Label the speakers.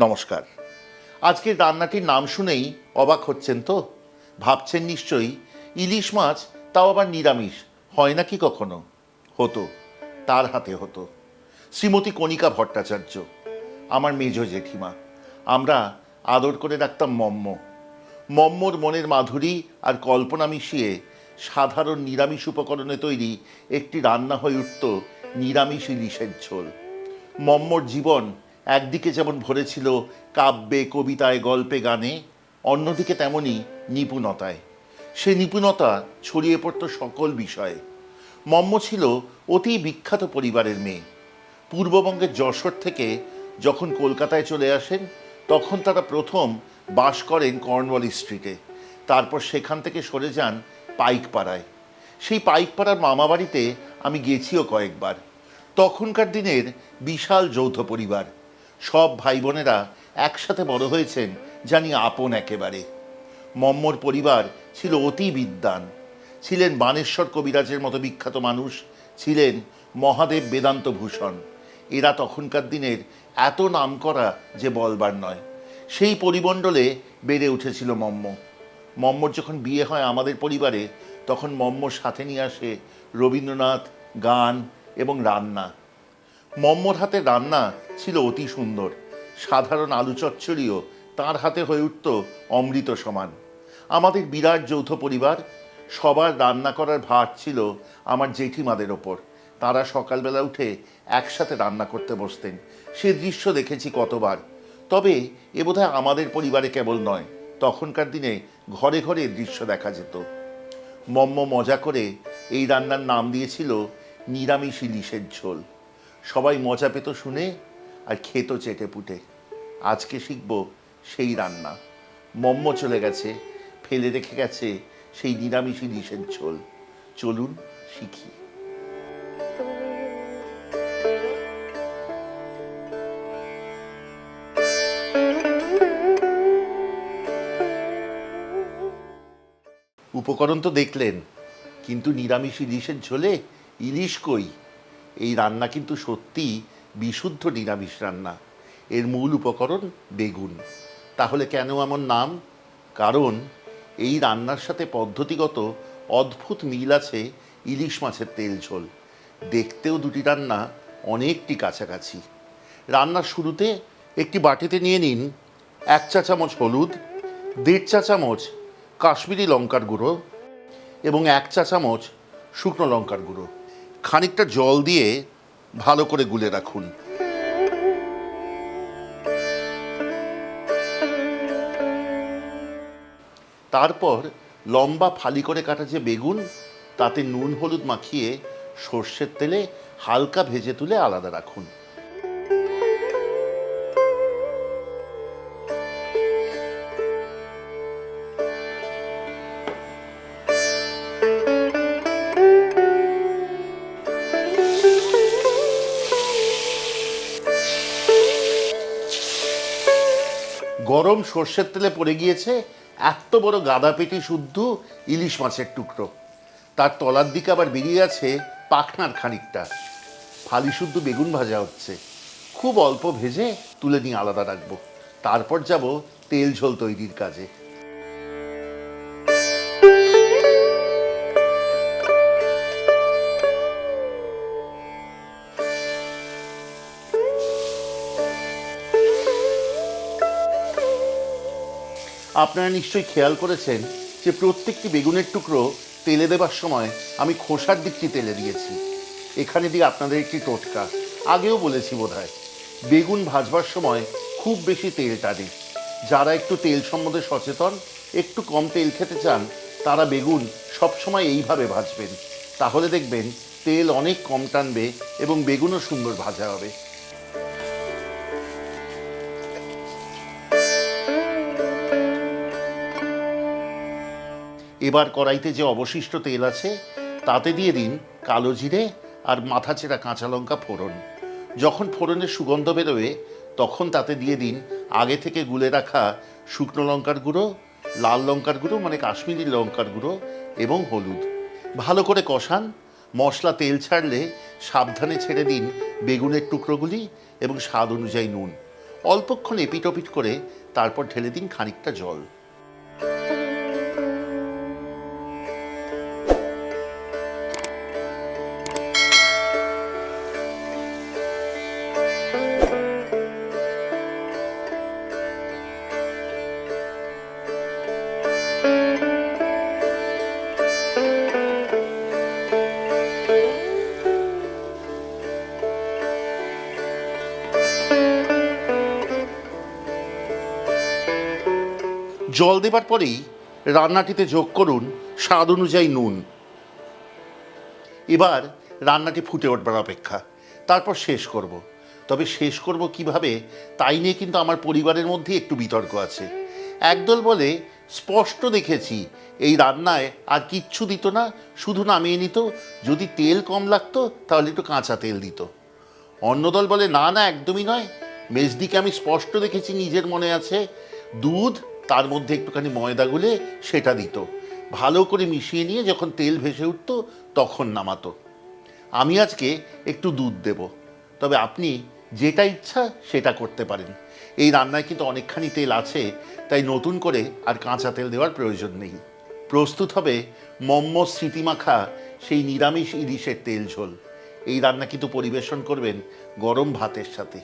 Speaker 1: নমস্কার। আজকের রান্নাটির নাম শুনেই অবাক হচ্ছেন তো? ভাবছেন নিশ্চয়ই ইলিশ মাছ, তাও আবার নিরামিষ, হয় নাকি কখনো? হতো, তার হাতে হতো। শ্রীমতী কণিকা ভট্টাচার্য, আমার মেজ জেঠিমা। আমরা আদর করে রাখতাম মম্ম। মম্মর মনের মাধুরী আর কল্পনা মিশিয়ে সাধারণ নিরামিষ উপকরণে তৈরি একটি রান্না হয়ে উঠত নিরামিষ ইলিশের ঝোল। মম্মর জীবন একদিকে যেমন ভরেছিল কাব্যে, কবিতায়, গল্পে, গানে, অন্যদিকে তেমনই নিপুণতায়। সে নিপুণতা ছড়িয়ে পড়ত সকল বিষয়ে। মম্ম ছিল অতি বিখ্যাত পরিবারের মেয়ে। পূর্ববঙ্গের যশোর থেকে যখন কলকাতায় চলে আসেন, তখন তারা প্রথম বাস করেন কর্নওয়ালিস স্ট্রিটে। তারপর সেখান থেকে সরে যান পাইকপাড়ায়। সেই পাইকপাড়ার মামাবাড়িতে আমি গেছিও কয়েকবার। তখনকার দিনের বিশাল যৌথ পরিবার, সব ভাই বোনেরা একসাথে বড় হয়েছেন, জানি আপন একেবারে। মম্মর পরিবার ছিল অতি বিদ্বান, ছিলেন বানেশ্বর কবিরাজের মতো বিখ্যাত মানুষ, ছিলেন মহাদেব বেদান্ত ভূষণ। এরা তখনকার দিনের এত নামকরা যে বলবার নয়। সেই পরিমণ্ডলে বেড়ে উঠেছিল মম্ম। মম্মর যখন বিয়ে হয় আমাদের পরিবারে, তখন মম্মর সাথে নিয়ে আসে রবীন্দ্রনাথ, গান এবং রান্না। মম্মর হাতের রান্না ছিল অতি সুন্দর। সাধারণ আলু চচ্চড়িও তাঁর হাতে হয়ে উঠত অমৃত সমান। আমাদের বিরাট যৌথ পরিবার, সবার রান্না করার ভার ছিল আমার জেঠিমাদের ওপর। তারা সকালবেলা উঠে একসাথে রান্না করতে বসতেন। সে দৃশ্য দেখেছি কতবার। তবে এ বোধহয় আমাদের পরিবারে কেবল নয়, তখনকার দিনে ঘরে ঘরে দৃশ্য দেখা যেত। মম্ম মজা করে এই রান্নার নাম দিয়েছিল নিরামিষ ইলিশের ঝোল। সবাই মজা পেত শুনে আর খেত চেটে পুটে। আজকে শিখব সেই রান্না। মম্ম চলে গেছে, ফেলে রেখে গেছে সেই নিরামিষ ইলিশের ঝোল। চলুন শিখি। উপকরণ তো দেখলেন, কিন্তু নিরামিষ ইলিশের ঝোলে ইলিশ কই? এই রান্না কিন্তু সত্যি বিশুদ্ধ নিরামিষ রান্না। এর মূল উপকরণ বেগুন। তাহলে কেন এমন নাম? কারণ এই রান্নার সাথে পদ্ধতিগত অদ্ভুত মিল আছে ইলিশ মাছের তেল ঝোল। দেখতেও দুটি রান্না অনেকটি কাছাকাছি। রান্নার শুরুতে একটি বাটিতে নিয়ে নিন 1 চা চামচ হলুদ, 1.5 চা চামচ কাশ্মীরি লঙ্কার গুঁড়ো এবং 1 চা চামচ শুকনো লঙ্কার গুঁড়ো। খানিকটা জল দিয়ে ভালো করে গুলে রাখুন। তারপর লম্বা ফালি করে কাটা যে বেগুন, তাতে নুন হলুদ মাখিয়ে সর্ষের তেলে হালকা ভেজে তুলে আলাদা রাখুন। গরম সর্ষের তেলে পড়ে গিয়েছে এত বড় গাদা পেটি শুদ্ধ ইলিশ মাছের টুকরো। তার তলার দিকে আবার বেরিয়ে আছে পাখনার খানিকটা। ফালি শুদ্ধ বেগুন ভাজা হচ্ছে। খুব অল্প ভেজে তুলে নিয়ে আলাদা রাখবো। তারপর যাব তেল ঝোল তৈরির কাজে। আপনারা নিশ্চয়ই খেয়াল করেছেন যে প্রত্যেকটি বেগুনের টুকরো তেলে দেবার সময় আমি খোসার দিকটি তেলে দিয়েছি। এখানে দিয়ে আপনাদের একটি টোটকা, আগেও বলেছি বোধহয়। বেগুন ভাজবার সময় খুব বেশি তেল টানে। যারা একটু তেল সম্বন্ধে সচেতন, একটু কম তেল খেতে চান, তারা বেগুন সবসময় এইভাবে ভাজবেন। তাহলে দেখবেন তেল অনেক কম টানবে এবং বেগুনও সুন্দর ভাজা হবে। এবার কড়াইতে যে অবশিষ্ট তেল আছে তাতে দিয়ে দিন কালো জিরে আর মাথা চেরা কাঁচা লঙ্কা ফোড়ন। যখন ফোড়নের সুগন্ধ বেরোবে, তখন তাতে দিয়ে দিন আগে থেকে গুলে রাখা শুকনো লঙ্কার গুঁড়ো, লাল লঙ্কার গুঁড়ো মানে কাশ্মীরি লঙ্কার গুঁড়ো এবং হলুদ। ভালো করে কষান। মশলা তেল ছাড়লে সাবধানে ছেড়ে দিন বেগুনের টুকরোগুলি এবং স্বাদ অনুযায়ী নুন। অল্পক্ষণ এপিটোপিট করে তারপর ঢেলে দিন খানিকটা জল। জল দেবার পরেই রান্নাটিতে যোগ করুন স্বাদ অনুযায়ী নুন। এবার রান্নাটি ফুটে উঠবার অপেক্ষা, তারপর শেষ করব। তবে শেষ করব কিভাবে তাই নিয়ে কিন্তু আমার পরিবারের মধ্যে একটু বিতর্ক আছে। একদল বলে স্পষ্ট দেখেছি এই রান্নায় আর কিচ্ছু দিত না, শুধু নামিয়ে নিত, যদি তেল কম লাগতো তাহলে একটু কাঁচা তেল দিত। অন্য দল বলে না না, একদমই নয়, মেজদিকে আমি স্পষ্ট দেখেছি, নিজের মনে আছে, দুধ তার মধ্যে একটুখানি ময়দা গুলে সেটা দিত, ভালো করে মিশিয়ে নিয়ে যখন তেল ভেসে উঠত তখন নামাতো। আমি আজকে একটু দুধ দেব, তবে আপনি যেটা ইচ্ছা সেটা করতে পারেন। এই রান্নায় কিন্তু অনেকখানি তেল আছে, তাই নতুন করে আর কাঁচা তেল দেওয়ার প্রয়োজন নেই। প্রস্তুত হবে মম্ম স্মৃতিমাখা সেই নিরামিষ ইলিশের তেল ঝোল। এই রান্না কিন্তু পরিবেশন করবেন গরম ভাতের সাথে।